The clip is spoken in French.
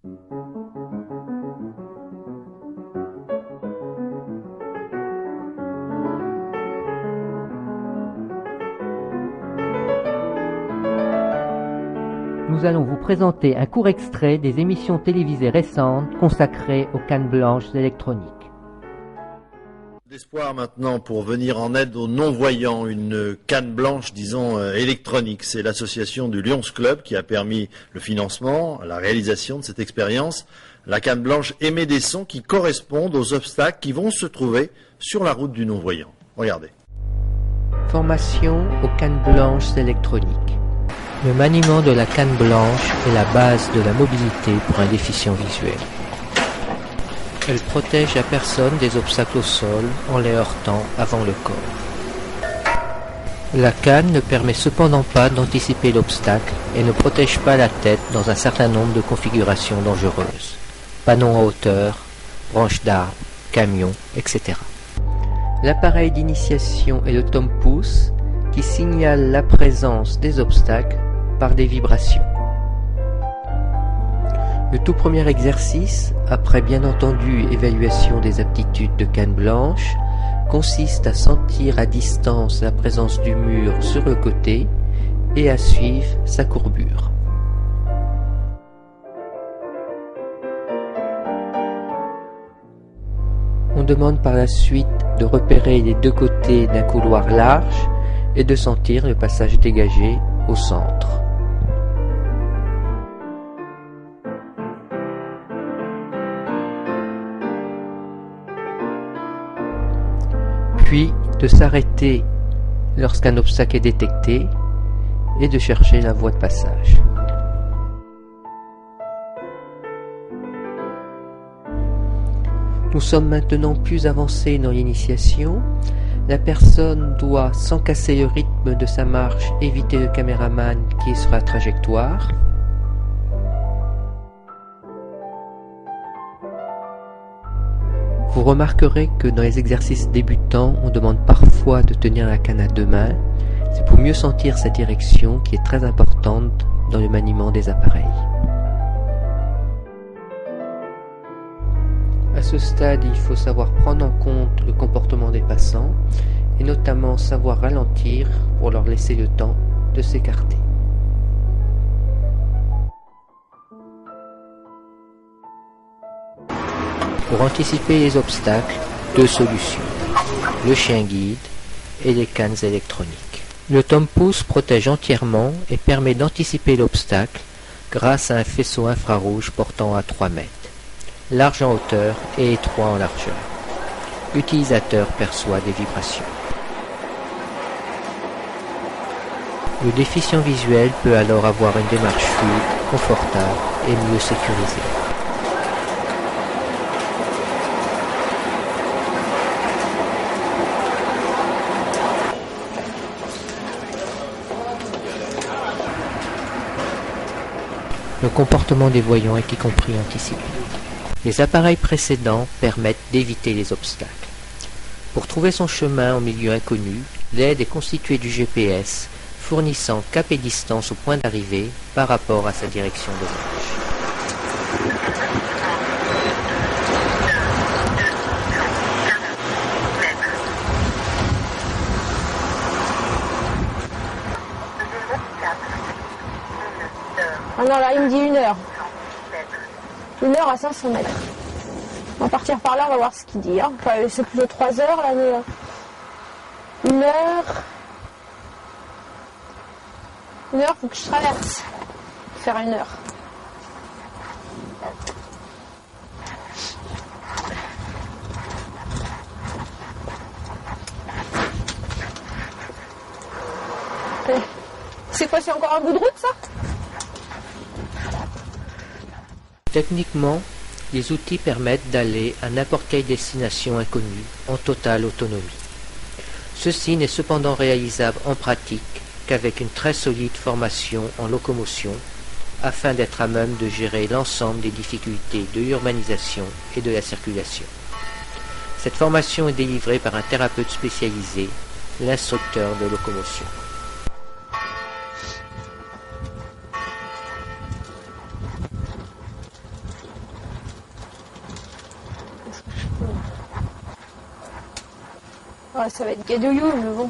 Nous allons vous présenter un court extrait des émissions télévisées récentes consacrées aux cannes blanches électroniques. D'espoir maintenant pour venir en aide aux non-voyants, une canne blanche, disons, électronique. C'est l'association du Lions Club qui a permis le financement, la réalisation de cette expérience. La canne blanche émet des sons qui correspondent aux obstacles qui vont se trouver sur la route du non-voyant. Regardez. Formation aux cannes blanches électroniques. Le maniement de la canne blanche est la base de la mobilité pour un déficient visuel. Elle protège la personne des obstacles au sol en les heurtant avant le corps. La canne ne permet cependant pas d'anticiper l'obstacle et ne protège pas la tête dans un certain nombre de configurations dangereuses. Panneaux en hauteur, branches d'arbres, camions, etc. L'appareil d'initiation est le tome-pouce qui signale la présence des obstacles par des vibrations. Le tout premier exercice, après bien entendu évaluation des aptitudes de canne blanche, consiste à sentir à distance la présence du mur sur le côté et à suivre sa courbure. On demande par la suite de repérer les deux côtés d'un couloir large et de sentir le passage dégagé au centre. Puis de s'arrêter lorsqu'un obstacle est détecté et de chercher la voie de passage. Nous sommes maintenant plus avancés dans l'initiation. La personne doit, sans casser le rythme de sa marche, éviter le caméraman qui est sur la trajectoire. Vous remarquerez que dans les exercices débutants, on demande parfois de tenir la canne à deux mains. C'est pour mieux sentir sa direction qui est très importante dans le maniement des appareils. À ce stade, il faut savoir prendre en compte le comportement des passants et notamment savoir ralentir pour leur laisser le temps de s'écarter. Pour anticiper les obstacles, deux solutions, le chien guide et les cannes électroniques. Le tome-pouce protège entièrement et permet d'anticiper l'obstacle grâce à un faisceau infrarouge portant à 3 mètres, large en hauteur et étroit en largeur. L'utilisateur perçoit des vibrations. Le déficient visuel peut alors avoir une démarche fluide, confortable et mieux sécurisée. Le comportement des voyants est y compris anticipé. Les appareils précédents permettent d'éviter les obstacles. Pour trouver son chemin en milieu inconnu, l'aide est constituée du GPS, fournissant cap et distance au point d'arrivée par rapport à sa direction de marche. Ah non, là, il me dit 1 heure. 1 heure à 500 mètres. On va partir par là, on va voir ce qu'il dit. Hein. Enfin, c'est plutôt 3 heures, là, mais 1 heure. 1 heure, faut que je traverse. Faire 1 heure. C'est quoi, c'est encore un bout de route, ça ? Techniquement, les outils permettent d'aller à n'importe quelle destination inconnue en totale autonomie. Ceci n'est cependant réalisable en pratique qu'avec une très solide formation en locomotion afin d'être à même de gérer l'ensemble des difficultés de l'urbanisation et de la circulation. Cette formation est délivrée par un thérapeute spécialisé, l'instructeur de locomotion. Ouais, ça va être gadouillou, mais bon.